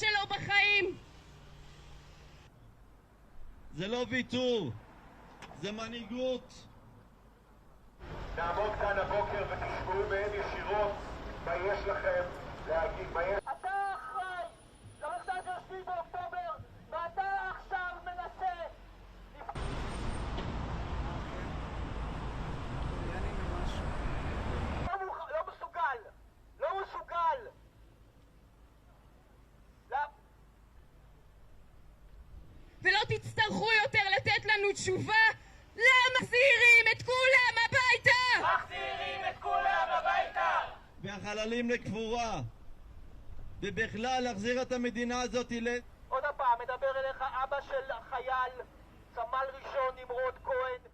שלו בחיים. זה לא ויתור, זה מנהיגות. נעמוד כאן הבוקר ותשמעו מהם ישירות מה יש לכם להגיד, מה יש... אתה אחראי למחדל של 7 באוקטובר, ואתה עכשיו מנסה לא מסוגל ולא תצטרכו יותר לתת לנו תשובה. למה מחזירים את כולם הביתה? מחזירים את כולם הביתה! והחללים לקבורה. ובכלל להחזיר את המדינה הזאת עוד הפעם, מדבר אליך אבא של חייל, סמל ראשון נמרוד כהן,